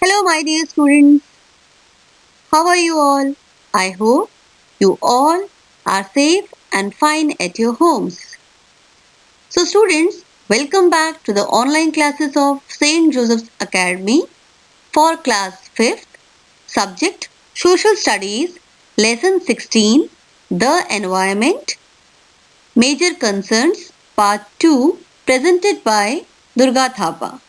Hello, my dear students. How are you all? I hope you all are safe and fine at your homes. So, students, welcome back to the online classes of St. Joseph's Academy for class 5th, subject Social Studies, lesson 16, The Environment, Major Concerns, part 2, presented by Durga Thapa.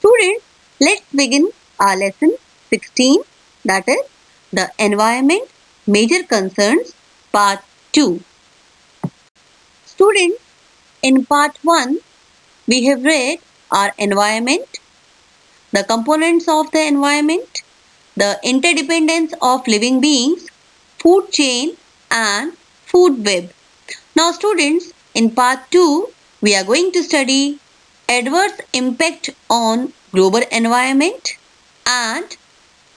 Students, let's begin our lesson 16, that is the environment major concerns part 2. Students, in part 1 we have read our environment, the components of the environment, the interdependence of living beings, food chain and food web. Now students, in part 2 we are going to study adverse impact on global environment and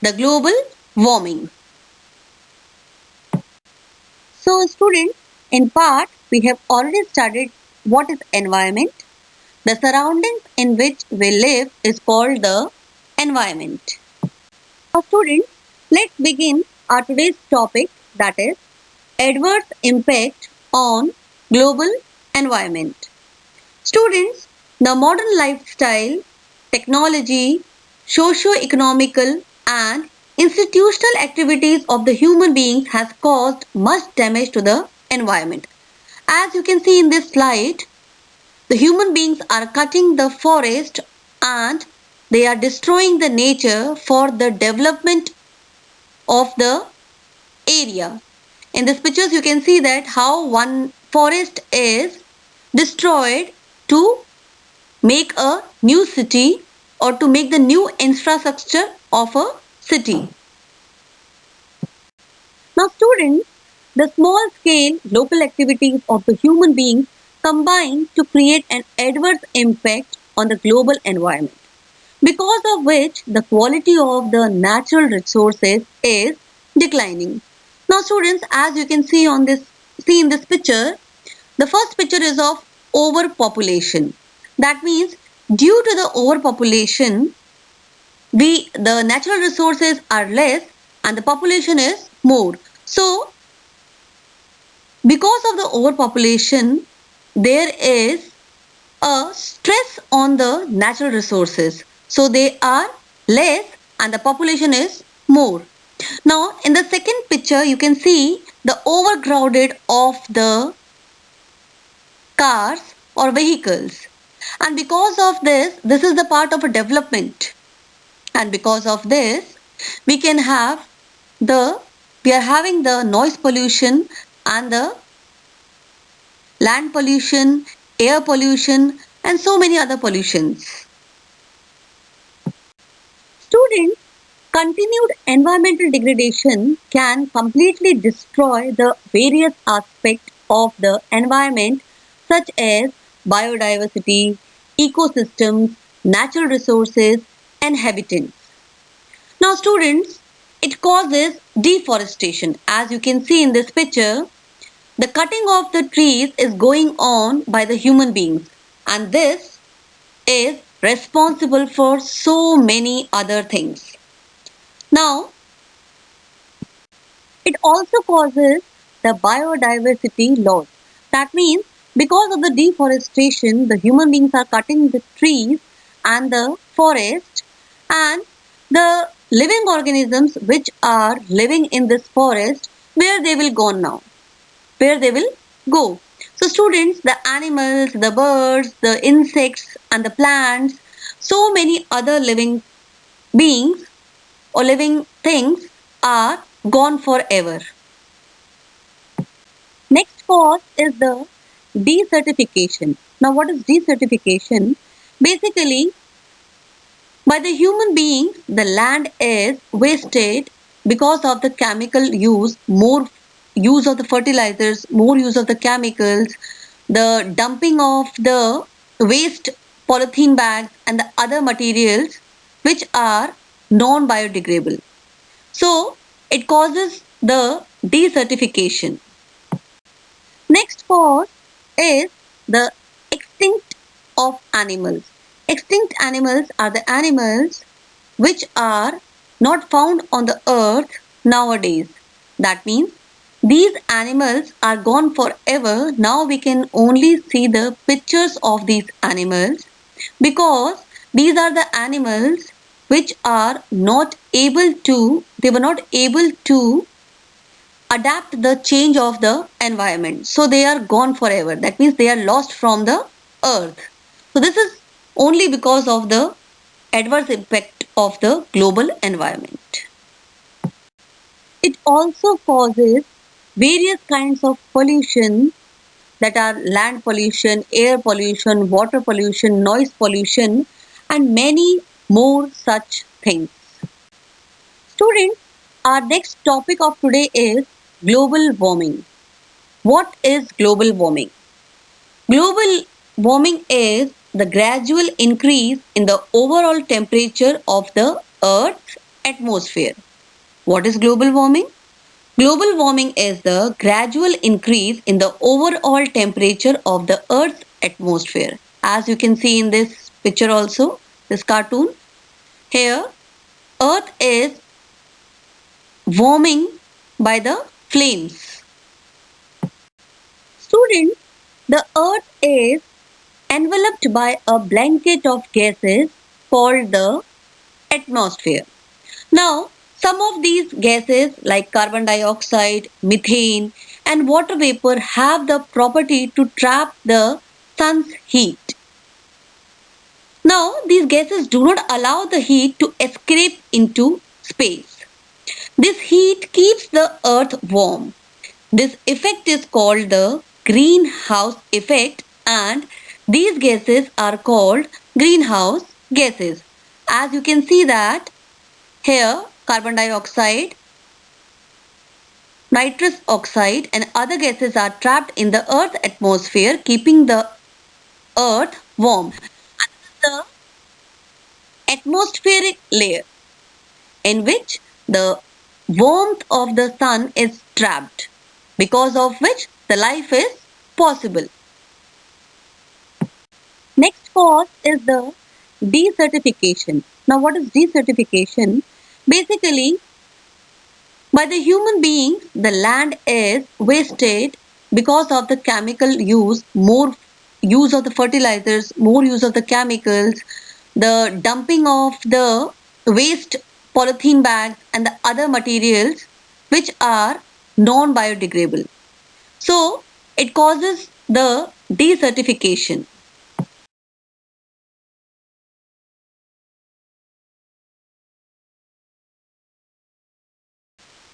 the global warming. So students, in part we have already studied what is environment. The surroundings in which we live is called the environment. Now students, let's begin our today's topic, that is adverse impact on global environment. Students, the modern lifestyle, technology, socio-economical and institutional activities of the human beings has caused much damage to the environment. As you can see in this slide, the human beings are cutting the forest and they are destroying the nature for the development of the area. In these pictures you can see that how one forest is destroyed to make a new city or to make the new infrastructure of a city. Now students, the small scale local activities of the human beings combine to create an adverse impact on the global environment, because of which the quality of the natural resources is declining. Now students, as you can see in this picture, the first picture is of overpopulation. That means due to the overpopulation, the natural resources are less and the population is more. So because of the overpopulation, there is a stress on the natural resources. So they are less and the population is more. Now in the second picture you can see the overcrowded of the cars or vehicles, and because of this is the part of a development, and because of this we can have the we are having the noise pollution and the land pollution, air pollution and so many other pollutions. Students, continued environmental degradation can completely destroy the various aspects of the environment such as biodiversity, ecosystems, natural resources and habitats. Now students, it causes deforestation. As you can see in this picture, the cutting of the trees is going on by the human beings, and this is responsible for so many other things. Now, it also causes the biodiversity loss. That means because of the deforestation, the human beings are cutting the trees and the forest, and the living organisms which are living in this forest, where they will go now? Where they will go? So students, the animals, the birds, the insects and the plants, so many other living beings or living things are gone forever. Next cause is the desertification. Now what is desertification? Basically, by the human beings, the land is wasted because of the chemical use, more use of the fertilizers, more use of the chemicals, the dumping of the waste polythene bags and the other materials which are non-biodegradable. So it causes the desertification. Next cause is the extinct of animals. Extinct animals are the animals which are not found on the earth nowadays. That means these animals are gone forever. Now we can only see the pictures of these animals because these are the animals which are not able to, they were not able to adapt the change of the environment. So they are gone forever. That means they are lost from the earth. So this is only because of the adverse impact of the global environment. It also causes various kinds of pollution that are land pollution, air pollution, water pollution, noise pollution, and many more such things. Students, our next topic of today is global warming. What is global warming? Global warming is the gradual increase in the overall temperature of the Earth's atmosphere. What is global warming? Global warming is the gradual increase in the overall temperature of the Earth's atmosphere. As you can see in this picture also, this cartoon, here Earth is warming by the flames. Students, the Earth is enveloped by a blanket of gases called the atmosphere. Now, some of these gases like carbon dioxide, methane, and water vapor have the property to trap the sun's heat. Now, these gases do not allow the heat to escape into space. This heat keeps the earth warm. This effect is called the greenhouse effect, and these gases are called greenhouse gases. As you can see that here carbon dioxide, nitrous oxide and other gases are trapped in the earth atmosphere, keeping the earth warm. And this is the atmospheric layer in which the warmth of the sun is trapped, because of which the life is possible. Next cause is the desertification. Now, what is desertification? Basically, by the human beings, the land is wasted because of the chemical use, more use of the fertilizers, more use of the chemicals, the dumping of the waste polythene bags and the other materials which are non-biodegradable. So, it causes the desertification.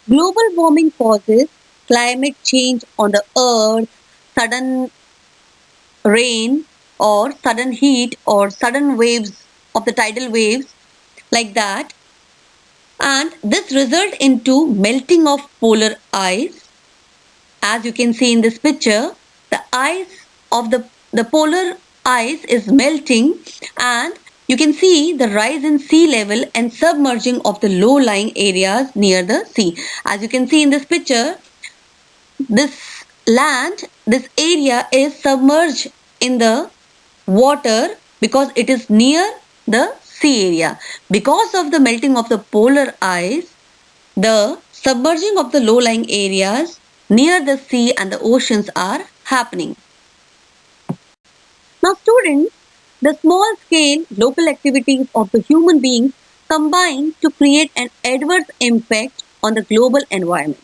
Global warming causes climate change on the earth, sudden rain or sudden heat or sudden waves of the tidal waves like that, and this result into melting of polar ice. As you can see in this picture, the ice of the polar ice is melting, and you can see the rise in sea level and submerging of the low lying areas near the sea. As you can see in this picture, this land, this area is submerged in the water because it is near the sea area. Because of the melting of the polar ice, the submerging of the low-lying areas near the sea and the oceans are happening. Now students, the small-scale local activities of the human beings combine to create an adverse impact on the global environment,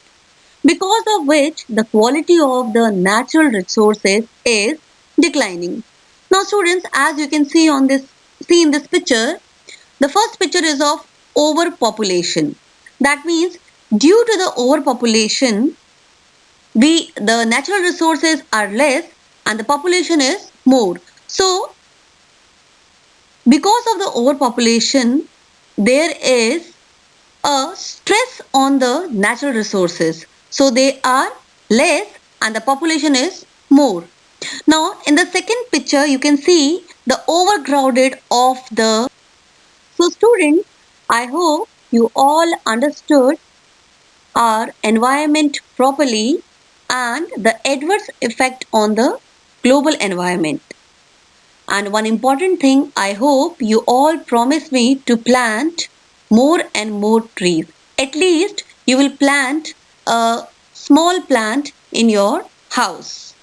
because of which the quality of the natural resources is declining. Now students, as you can see in this picture, the first picture is of overpopulation. That means due to the overpopulation, the natural resources are less and the population is more. So because of the overpopulation, there is a stress on the natural resources. So they are less and the population is more. Now in the second picture, you can see the overcrowded of the. So students, I hope you all understood our environment properly and the adverse effect on the global environment. And one important thing, I hope you all promise me to plant more and more trees. At least you will plant a small plant in your house.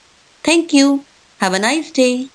Thank you. Have a nice day.